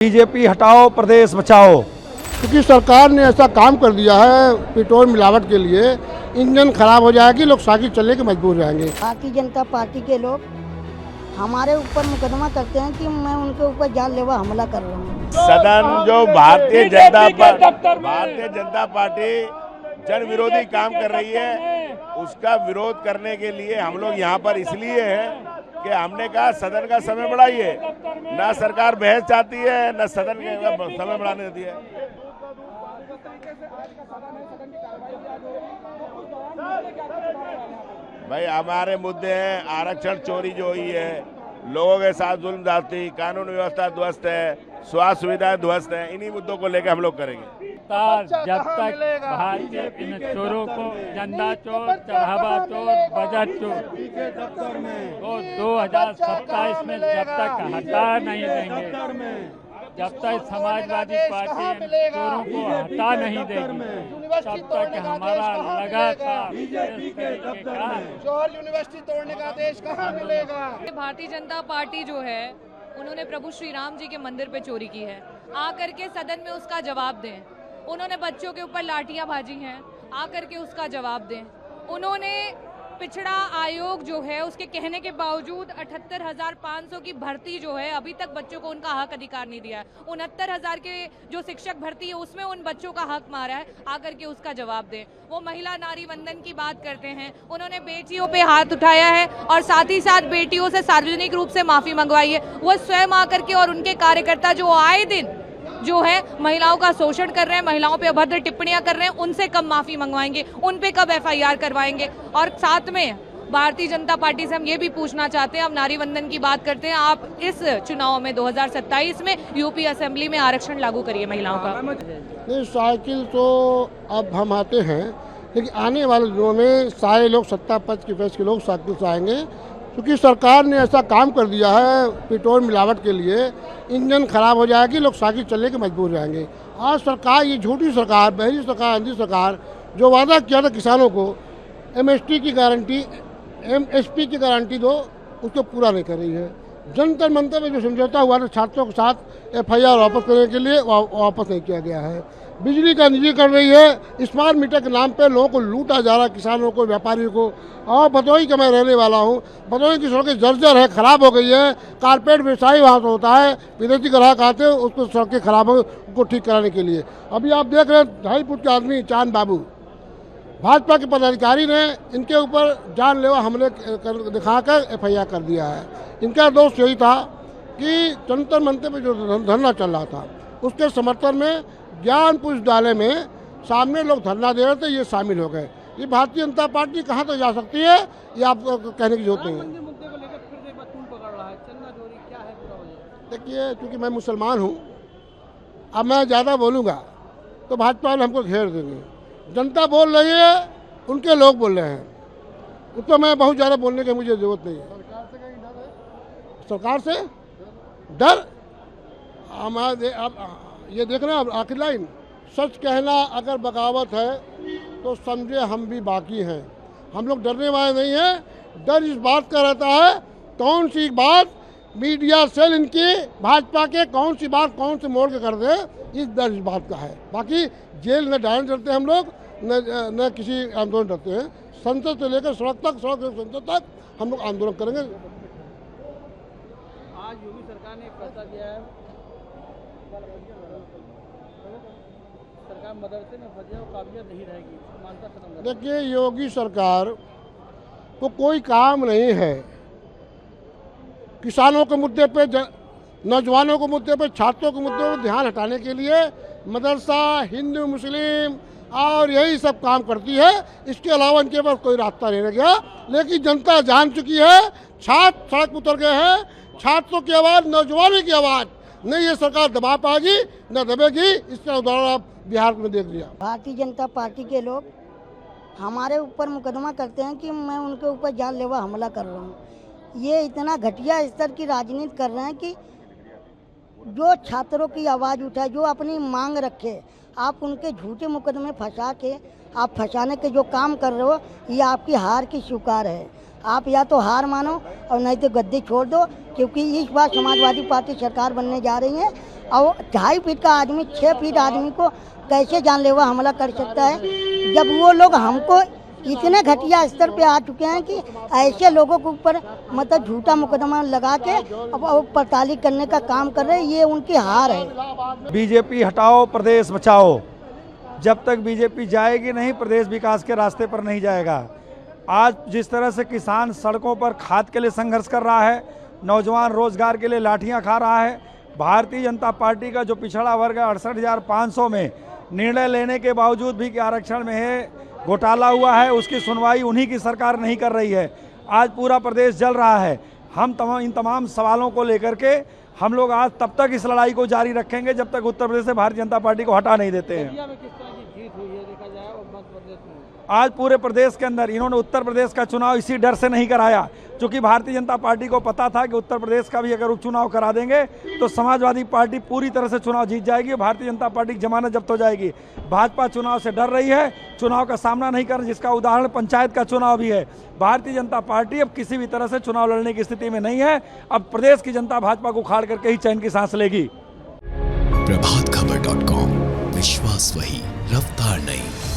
BJP हटाओ प्रदेश बचाओ। क्योंकि सरकार ने ऐसा काम कर दिया है पेट्रोल मिलावट के लिए, इंजन खराब हो जाएगी, लोग साइकिल चलने के मजबूर रहेंगे। भारतीय जनता पार्टी के लोग हमारे ऊपर मुकदमा करते हैं कि मैं उनके ऊपर जानलेवा हमला कर रहा हूँ। सदन जो भारतीय जनता पार्टी जन विरोधी काम कर रही है, उसका विरोध करने के लिए हम लोग यहाँ पर इसलिए हैं कि हमने कहा सदन का समय बढ़ाइए। ना सरकार बहस चाहती है, ना सदन का समय बढ़ाने देती है। भाई हमारे मुद्दे हैं, आरक्षण चोरी जो हुई है, लोगों के साथ जुल्म जाती, कानून व्यवस्था ध्वस्त है, स्वास्थ्य सुविधाएं ध्वस्त है, इन्हीं मुद्दों को लेकर हम लोग करेंगे। जब तक भारतीय इन चोरों को, झंडा चोर, चढ़ावा चोर, बजट चोर को 2027 में जब तक हटा नहीं देंगे, जब तक समाजवादी पार्टी इन चोरों को हटा नहीं देगी, तब तक हमारा लगातार यूनिवर्सिटी तोड़ने का आदेश कहाँ मिलेगा। भारतीय जनता पार्टी जो है, उन्होंने प्रभु श्री राम जी के मंदिर पे चोरी की है, आकर के सदन में उसका जवाब दें। उन्होंने बच्चों के ऊपर लाठियां भाजी हैं, आकर के उसका जवाब दें। उन्होंने पिछड़ा आयोग जो है, उसके कहने के बावजूद 78,500 की भर्ती जो है, अभी तक बच्चों को उनका हक अधिकार नहीं दिया है। 69,000 के जो शिक्षक भर्ती है, उसमें उन बच्चों का हक मारा है, आकर के उसका जवाब दें। वो महिला नारी वंदन की बात करते हैं, उन्होंने बेटियों पे हाथ उठाया है और साथ ही साथ बेटियों से सार्वजनिक रूप से माफी मंगवाई है। वो स्वयं आकर के और उनके कार्यकर्ता जो आए दिन जो है महिलाओं का शोषण कर रहे हैं, महिलाओं पे अभद्र टिप्पणियां कर रहे हैं, उनसे कब माफी मंगवाएंगे, उन पे कब FIR करवाएंगे। और साथ में भारतीय जनता पार्टी से हम ये भी पूछना चाहते हैं, अब नारी वंदन की बात करते हैं, आप इस चुनाव में 2027 में यूपी असेंबली में आरक्षण लागू करिए महिलाओं का। नहीं, साइकिल तो अब हम आते हैं, लेकिन आने वाले दिनों में सारे लोग सत्ता पक्ष के पक्ष के लोग साइकिल से आएंगे, क्योंकि सरकार ने ऐसा काम कर दिया है पेट्रोल मिलावट के लिए, इंजन खराब हो जाएगी, लोग साइकिल चलने के मजबूर रहेंगे। आज सरकार, ये झूठी सरकार, बहरी सरकार, अंधी सरकार, जो वादा किया था किसानों को MSP की गारंटी दो, उसको पूरा नहीं कर रही है। जंतर मंतर में जो समझौता हुआ था छात्रों के साथ, FIR वापस करने के लिए वापस नहीं किया गया है। बिजली का निजी कर रही है, स्मार्ट मीटर के नाम पे लोगों को लूटा जा रहा है, किसानों को, व्यापारियों को। और भदोही का मैं रहने वाला हूँ, भदोही की सड़कें जर्जर है, ख़राब हो गई है। कारपेट व्यवसायी वहाँ से होता है, विदेशी ग्राहक आते हैं, उसको सड़कें खराब हो, उनको ठीक कराने के लिए। अभी आप देख रहे हैं 2.5 फुट के आदमी चांद बाबू, भाजपा के पदाधिकारी ने इनके ऊपर जानलेवा हमले दिखाकर FIR कर दिया है। इनका दोष यही था कि जंतर मंतर में जो धरना चल रहा था, उसके समर्थन में ज्ञान पुस्तकालय में सामने लोग धरना दे रहे थे, ये शामिल हो गए। ये भारतीय जनता पार्टी कहाँ तक जा सकती है, ये आपको कहने की जरूरत नहीं है। देखिए, क्योंकि मैं मुसलमान हूँ, अब मैं ज़्यादा बोलूँगा तो भाजपा वाले हमको घेर देंगे। जनता बोल रही है, उनके लोग बोल रहे हैं, तो मैं बहुत ज़्यादा बोलने की मुझे ज़रूरत नहीं है। सरकार से डर, हमारे ये देखना आखिर लाइन, सच कहना अगर बगावत है तो समझे हम भी बाकी हैं। हम लोग डरने वाले नहीं हैं। डर इस बात का रहता है, कौन सी बात मीडिया सेल इनकी भाजपा के कौन सी बात कौन से मोड़ के कर दे, इस डर इस बात का है। बाकी जेल न डालने डरते हम लोग, न किसी आंदोलन डरते हैं। संसद से लेकर सड़क तक, सड़क से संसद तक हम लोग आंदोलन करेंगे। आज योगी सरकार ने फैसला किया है, सरकार मदरसे में फंसे और काबिलियत नहीं रहेगी, मानता खत्म। देखिए, योगी सरकार को कोई काम नहीं है किसानों के मुद्दे पे, नौजवानों के मुद्दे पे, छात्रों के मुद्दे पर ध्यान हटाने के लिए मदरसा, हिंदू मुस्लिम और यही सब काम करती है। इसके अलावा इनके पास कोई रास्ता नहीं रह गया। लेकिन जनता जान चुकी है, छात्र सड़क उतर गए हैं, छात्रों की आवाज़, नौजवानों की आवाज़ नहीं ये सरकार दबा पाएगी, न दबेगी। इसका उदाहरण आप बिहार में देख लिया। भारतीय जनता पार्टी के लोग हमारे ऊपर मुकदमा करते हैं कि मैं उनके ऊपर जानलेवा हमला कर रहा हूँ। ये इतना घटिया स्तर की राजनीति कर रहे हैं कि जो छात्रों की आवाज़ उठाए, जो अपनी मांग रखे, आप उनके झूठे मुकदमे फंसा के आप फंसाने के जो काम कर रहे हो, ये आपकी हार की स्वीकार है। आप या तो हार मानो और नहीं तो गद्दी छोड़ दो, क्योंकि इस बार समाजवादी पार्टी सरकार बनने जा रही है। और 2.5 फीट का आदमी 6 फीट आदमी को कैसे जानलेवा हमला कर सकता है, जब वो लोग हमको इतने घटिया स्तर पे आ चुके हैं कि ऐसे लोगों के ऊपर मतलब झूठा मुकदमा लगा के अब पड़ताली करने का काम कर रहे हैं। ये उनकी हार है। बीजेपी हटाओ, प्रदेश बचाओ। जब तक बीजेपी जाएगी नहीं, प्रदेश विकास के रास्ते पर नहीं जाएगा। आज जिस तरह से किसान सड़कों पर खाद के लिए संघर्ष कर रहा है, नौजवान रोजगार के लिए लाठियां खा रहा है, भारतीय जनता पार्टी का जो पिछड़ा वर्ग है 68,500 में निर्णय लेने के बावजूद भी कि आरक्षण में है घोटाला हुआ है, उसकी सुनवाई उन्हीं की सरकार नहीं कर रही है। आज पूरा प्रदेश जल रहा है। हम इन तमाम सवालों को लेकर के हम लोग आज तब तक इस लड़ाई को जारी रखेंगे जब तक उत्तर प्रदेश से भारतीय जनता पार्टी को हटा नहीं देते हैं। में किस तरह की जीत हुई है देखा जाए और मध्य प्रदेश में आज पूरे प्रदेश के अंदर इन्होंने उत्तर प्रदेश का चुनाव इसी डर से नहीं कराया, क्योंकि भारतीय जनता पार्टी को पता था कि उत्तर प्रदेश का भी अगर उपचुनाव करा देंगे तो समाजवादी पार्टी पूरी तरह से चुनाव जीत जाएगी, भारतीय जनता पार्टी की जमानत जब्त हो जाएगी। भाजपा चुनाव से डर रही है, चुनाव का सामना नहीं कर रही, जिसका उदाहरण पंचायत का चुनाव भी है। भारतीय जनता पार्टी अब किसी भी तरह से चुनाव लड़ने की स्थिति में नहीं है। अब प्रदेश की जनता भाजपा को उखाड़ करके ही चैन की सांस लेगी। प्रभातखबर.com, विश्वास वही, रफ्तार नहीं।